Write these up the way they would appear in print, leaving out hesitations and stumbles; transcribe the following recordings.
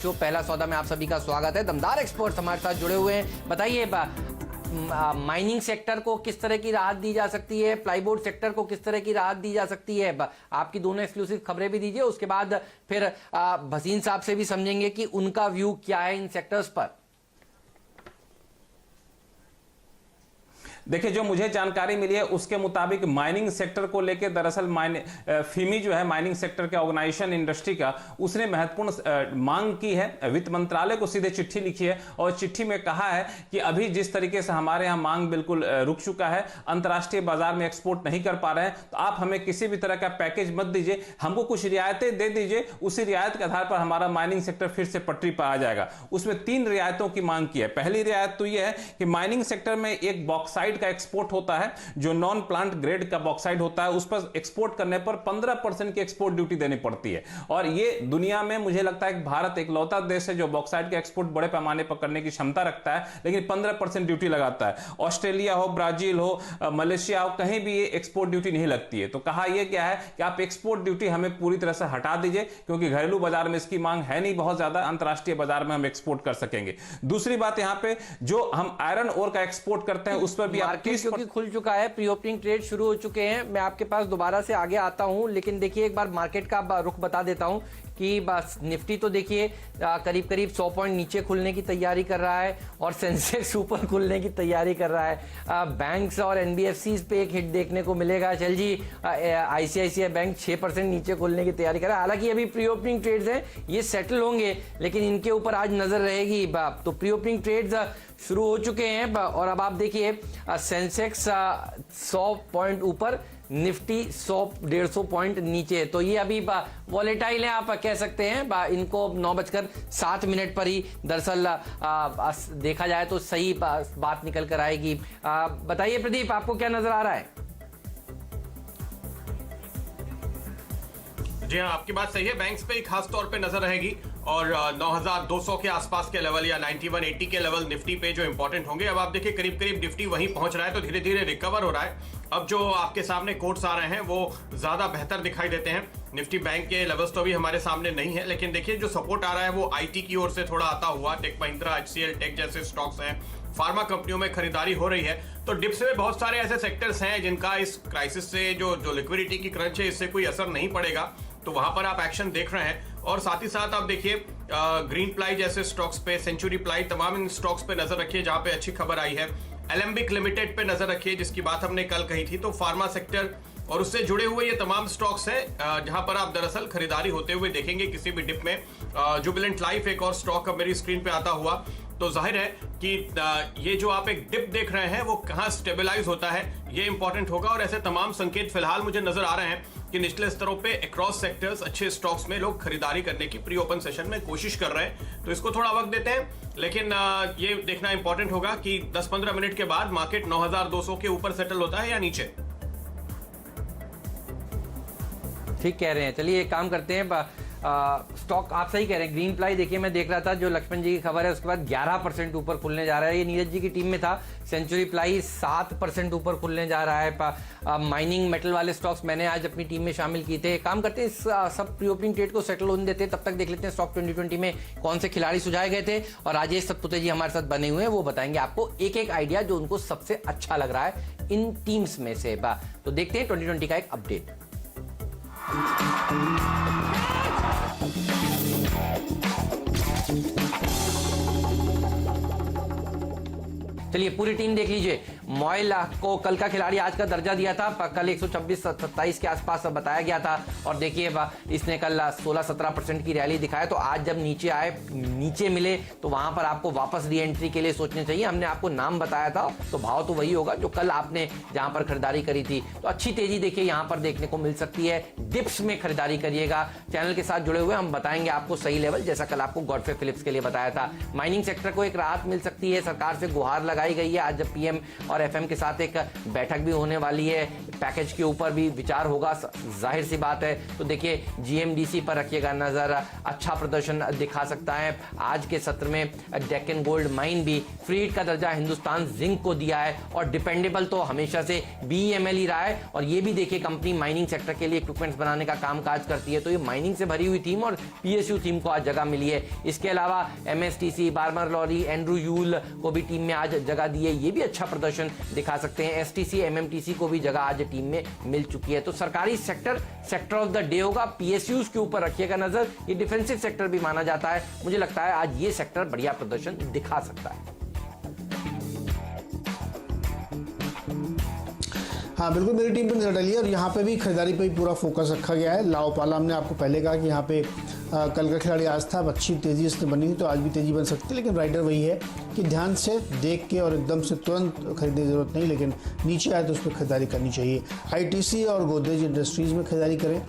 जो पहला सौदा में आप सभी का स्वागत है। दमदार एक्सपर्ट्स हमारे साथ जुड़े हुए हैं। बताइए माइनिंग सेक्टर को किस तरह की राहत दी जा सकती है, प्लाईवुड सेक्टर को किस तरह की राहत दी जा सकती है। आपकी दोनों एक्सक्लूसिव खबरें भी दीजिए, उसके बाद फिर भसीन साहब से भी समझेंगे कि उनका व्यू क्या है इन सेक्टर्स पर। देखिए, जो मुझे जानकारी मिली है उसके मुताबिक माइनिंग सेक्टर को लेकर दरअसल फीमी जो है माइनिंग सेक्टर के ऑर्गेनाइजेशन इंडस्ट्री का, उसने महत्वपूर्ण मांग की है। वित्त मंत्रालय को सीधे चिट्ठी लिखी है और चिट्ठी में कहा है कि अभी जिस तरीके से हमारे यहाँ मांग बिल्कुल रुक चुका है, अंतर्राष्ट्रीय बाजार में एक्सपोर्ट नहीं कर पा रहे हैं, तो आप हमें किसी भी तरह का पैकेज मत दीजिए, हमको कुछ रियायतें दे दीजिए। उसी रियायत के आधार पर हमारा माइनिंग सेक्टर फिर से पटरी पर आ जाएगा। उसमें 3 रियायतों की मांग की है। पहली रियायत तो यह है कि माइनिंग सेक्टर में एक बॉक्साइट का एक्सपोर्ट होता है, जो नॉन प्लांट ग्रेड का बॉक्साइट होता है, उस पर एक्सपोर्ट करने पर 15% की एक्सपोर्ट ड्यूटी देनी पड़ती है। और ये दुनिया में मुझे लगता है कि भारत इकलौता देश है जो बॉक्साइट का एक्सपोर्ट बड़े पैमाने पर करने की क्षमता रखता है, लेकिन 15% ड्यूटी लगाता है। ऑस्ट्रेलिया हो, ब्राजील हो, मलेशिया हो, कहीं भी ये एक्सपोर्ट ड्यूटी नहीं लगती है। तो कहा यह क्या है कि आप एक्सपोर्ट ड्यूटी हमें पूरी तरह से हटा दीजिए, क्योंकि घरेलू बाजार में इसकी मांग है नहीं बहुत ज्यादा, अंतरराष्ट्रीय बाजार में हम एक्सपोर्ट कर सकेंगे। दूसरी बात, यहां पे जो हम आयरन ओर का एक्सपोर्ट करते हैं उस पर भी आप क्योंकि खुल चुका है, प्री ओपनिंग ट्रेड शुरू हो चुके हैं। मैं आपके पास दोबारा से आगे आता हूं, लेकिन देखिए एक बार मार्केट का रुख बता देता हूं कि बस निफ्टी तो देखिए करीब करीब 100 पॉइंट नीचे खुलने की तैयारी कर रहा है और सेंसेक्स ऊपर खुलने की तैयारी कर रहा है। बैंक्स और एनबीएफसीज पे एक हिट देखने को मिलेगा। चल जी, आईसीआईसीआई बैंक 6% नीचे खुलने की तैयारी कर रहा है। हालांकि अभी प्री ओपनिंग ट्रेड्स हैं, ये सेटल होंगे, लेकिन इनके ऊपर आज नजर रहेगी। तो प्री ओपनिंग ट्रेड्स शुरू हो चुके हैं और अब आप देखिए सेंसेक्स 100 पॉइंट ऊपर, निफ्टी 100-150 पॉइंट नीचे। तो ये अभी वॉलेटाइल है, आप कह सकते हैं। इनको 9:07 पर ही दरअसल देखा जाए तो सही बात निकल कर आएगी। बताइए प्रदीप, आपको क्या नजर आ रहा है? जी हाँ, आपकी बात सही है। बैंक्स पे खास तौर पे नजर रहेगी और 9200 के आसपास के लेवल या 9180 के लेवल निफ्टी पे जो इंपॉर्टेंट होंगे। अब आप देखिए करीब करीब निफ्टी वहीं पहुंच रहा है, तो धीरे धीरे रिकवर हो रहा है। अब जो आपके सामने कोट्स आ रहे हैं वो ज्यादा बेहतर दिखाई देते हैं। निफ्टी बैंक के लेवल्स तो अभी हमारे सामने नहीं है, लेकिन देखिए जो सपोर्ट आ रहा है वो आईटी की ओर से थोड़ा आता हुआ। टेक महिंद्रा, एचसीएल टेक जैसे स्टॉक्स हैं, फार्मा कंपनियों में खरीदारी हो रही है। तो डिप्स में बहुत सारे ऐसे सेक्टर्स हैं जिनका इस क्राइसिस से जो लिक्विडिटी की क्रंच है, इससे कोई असर नहीं पड़ेगा, तो वहां पर आप एक्शन देख रहे हैं। और साथ ही साथ आप देखिए ग्रीन प्लाई जैसे स्टॉक्स पे, सेंचुरी प्लाई, तमाम इन स्टॉक्स पे नजर रखिए जहां पे अच्छी खबर आई है। एलेम्बिक लिमिटेड पे नजर रखिए जिसकी बात हमने कल कही थी। तो फार्मा सेक्टर और उससे जुड़े हुए ये तमाम स्टॉक्स हैं जहां पर आप दरअसल खरीदारी होते हुए देखेंगे किसी भी डिप में। जुबिलेंट लाइफ एक और स्टॉक अब मेरी स्क्रीन पे आता हुआ, तो जाहिर है कि ये जो आप एक डिप देख रहे हैं वो कहां स्टेबलाइज होता है, ये इंपॉर्टेंट होगा। और ऐसे तमाम संकेत फिलहाल मुझे नजर आ रहे हैं कि निचले स्तरों पे अक्रॉस सेक्टर्स अच्छे स्टॉक्स में लोग खरीदारी करने की प्री ओपन सेशन में कोशिश कर रहे हैं। तो इसको थोड़ा वक्त देते हैं, लेकिन ये देखना इंपॉर्टेंट होगा कि 10-15 मिनट के बाद मार्केट 9200 के ऊपर सेटल होता है या नीचे। ठीक कह रहे हैं। चलिए एक काम करते हैं, स्टॉक आप सही कह रहे हैं। ग्रीन प्लाई देखिए, मैं देख रहा था जो लक्ष्मण जी की खबर है उसके बाद 11% ऊपर खुलने जा रहा है। ये नीरज जी की टीम में था। सेंचुरी प्लाई 7% ऊपर खुलने जा रहा है। माइनिंग मेटल वाले स्टॉक्स मैंने आज अपनी टीम में शामिल किए थे। काम करते हैं, इस सब प्री ओपनिंग ट्रेड को सेटल होने देते हैं, तब तक देख लेते हैं स्टॉक 2020 में कौन से खिलाड़ी सुझाए गए थे। और राजेश सतपुते जी हमारे साथ बने हुए हैं, वो बताएंगे आपको एक एक आइडिया जो उनको सबसे अच्छा लग रहा है इन टीम्स में से। तो देखते हैं 2020 का एक अपडेट। चलिए पूरी टीम देख लीजिए। मॉयल को कल का खिलाड़ी आज का दर्जा दिया था। कल 126-27 के आसपास बताया गया था और देखिए इसने कल 16-17% की रैली दिखाया। तो आज जब नीचे मिले तो वहां पर आपको वापस री एंट्री के लिए सोचना चाहिए। हमने आपको नाम बताया था, तो भाव तो वही होगा जो कल आपने जहां पर खरीदारी करी थी। तो अच्छी तेजी देखिए यहां पर देखने को मिल सकती है। डिप्स में खरीदारी करिएगा। चैनल के साथ जुड़े हुए हम बताएंगे आपको सही लेवल, जैसा कल आपको गॉडफ्रे फिलिप्स के लिए बताया था। माइनिंग सेक्टर को एक राहत मिल सकती है, सरकार से गुहार लगाई गई है। आज जब पीएम और और एफएम के साथ एक बैठक भी होने वाली है, पैकेज के ऊपर भी विचार होगा, जाहिर सी बात है। तो देखिए जीएमडीसी पर रखिएगा नजर, अच्छा प्रदर्शन दिखा सकता है। आज के सत्र में डेक्कन गोल्ड माइन भी फ्रीड का दर्जा हिंदुस्तान जिंक को दिया है और डिपेंडेबल तो हमेशा से बीईएमएल ही रहा है। और ये भी देखिए कंपनी माइनिंग सेक्टर के लिए इक्विपमेंट्स बनाने का काम काज करती है, तो ये माइनिंग से भरी हुई थीम और पीएसयू थीम को आज जगह मिली है। इसके अलावा MSTC, Balmer Lawrie, Andrew Yule को भी टीम में आज जगह दी है, ये भी अच्छा प्रदर्शन दिखा सकते हैं। एसटीसी, एमएमटीसी को भी जगह आज टीम में मिल चुकी है। तो सरकारी सेक्टर ऑफ द डे होगा, पीएसयूज के ऊपर रखिएगा नजर, ये डिफेंसिव सेक्टर भी माना जाता है। मुझे लगता है आज ये सेक्टर बढ़िया प्रदर्शन दिखा सकता है। हाँ बिल्कुल, मेरी टीम पे नजर डाली है और यहाँ पे भी खरीदारी पे भी पूरा फोकस रखा गया है। लाओपाला हमने आपको पहले कहा कि यहाँ पे कल का खिलाड़ी आज था, अच्छी तेज़ी इसने बनी हुई, तो आज भी तेज़ी बन सकती है, लेकिन राइडर वही है कि ध्यान से देख के और एकदम से तुरंत खरीदने की ज़रूरत नहीं, लेकिन नीचे आए तो उस पर खरीदारी करनी चाहिए। आईटीसी और गोदरेज इंडस्ट्रीज़ में खरीदारी करें,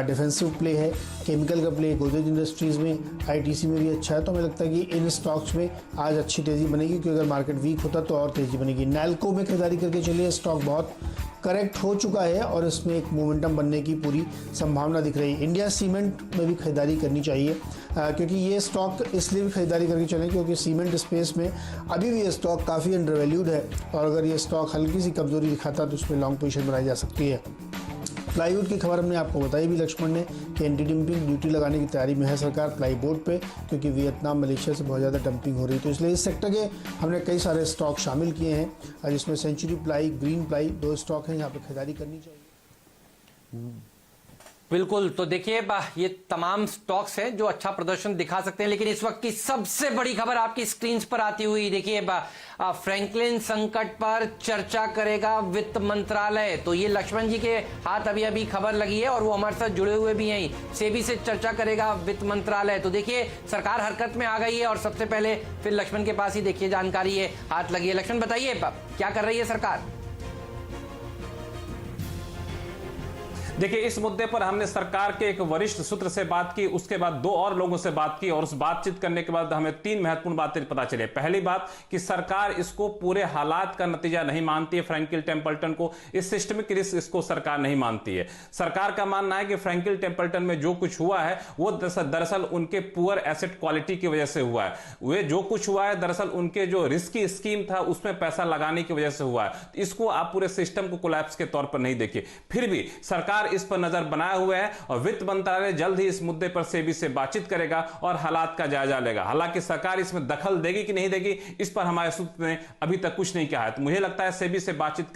डिफेंसिव प्ले है। केमिकल का प्ले गोदरेज इंडस्ट्रीज़ में, आईटीसी में भी अच्छा है, तो हमें लगता है कि इन स्टॉक्स में आज अच्छी तेज़ी बनेगी, क्योंकि अगर मार्केट वीक होता तो और तेज़ी बनेगी। नैल्को में खरीदारी करके चलिए, स्टॉक बहुत करेक्ट हो चुका है और इसमें एक मोमेंटम बनने की पूरी संभावना दिख रही है। इंडिया सीमेंट में भी खरीदारी करनी चाहिए, क्योंकि ये स्टॉक इसलिए भी खरीदारी करके चलें क्योंकि सीमेंट स्पेस में अभी भी ये स्टॉक काफ़ी अंडरवैल्यूड है और अगर ये स्टॉक हल्की सी कमजोरी दिखाता तो उसमें लॉन्ग पोजीशन बनाई जा सकती है। प्लाईवुड की खबर हमने आपको बताई भी लक्ष्मण ने कि एंटी डंपिंग ड्यूटी लगाने की तैयारी में है सरकार प्लाईवुड पे, क्योंकि वियतनाम मलेशिया से बहुत ज़्यादा डंपिंग हो रही है, तो इसलिए इस सेक्टर के हमने कई सारे स्टॉक शामिल किए हैं, जिसमें Century Ply, Greenply 2 stock हैं, यहाँ पे खरीदारी करनी चाहिए। बिल्कुल, तो देखिए ये तमाम स्टॉक्स हैं जो अच्छा प्रदर्शन दिखा सकते हैं, लेकिन इस वक्त की सबसे बड़ी खबर आपकी स्क्रीन पर आती हुई देखिए, फ्रैंकलिन संकट पर चर्चा करेगा वित्त मंत्रालय। तो ये लक्ष्मण जी के हाथ अभी अभी खबर लगी है और वो हमारे साथ जुड़े हुए भी हैं। सेबी से चर्चा करेगा वित्त मंत्रालय। तो देखिए सरकार हरकत में आ गई है और सबसे पहले फिर लक्ष्मण के पास ही देखिए जानकारी है हाथ लगी है। लक्ष्मण बताइए क्या कर रही है सरकार? देखिए इस मुद्दे पर हमने सरकार के एक वरिष्ठ सूत्र से बात की, उसके बाद 2 और लोगों से बात की और उस बातचीत करने के बाद हमें 3 महत्वपूर्ण बातें पता चले। पहली बात कि सरकार इसको पूरे हालात का नतीजा नहीं मानती है, फ्रैंकलिन टेम्पल्टन को, इस सिस्टमिक रिस्क इसको सरकार नहीं मानती है। सरकार का मानना है कि फ्रैंकलिन टेम्पल्टन में जो कुछ हुआ है वो दरअसल उनके पुअर एसेट क्वालिटी की वजह से हुआ है। वे जो कुछ हुआ है दरअसल उनके जो रिस्की स्कीम था उसमें पैसा लगाने की वजह से हुआ है। इसको आप पूरे सिस्टम को कोलैप्स के तौर पर नहीं देखिए। फिर भी सरकार इस पर नजर बनाए हुए है और वित्त मंत्रालय जल्द ही इस मुद्दे पर सेबी से बातचीत करेगा और हालात का जायजा लेगा। हालांकि सरकार इसमें दखल देगी कि नहीं देगी, इस पर हमारे सूत्र ने अभी तक कुछ नहीं कहा है। तो मुझे लगता है सेबी से बातचीत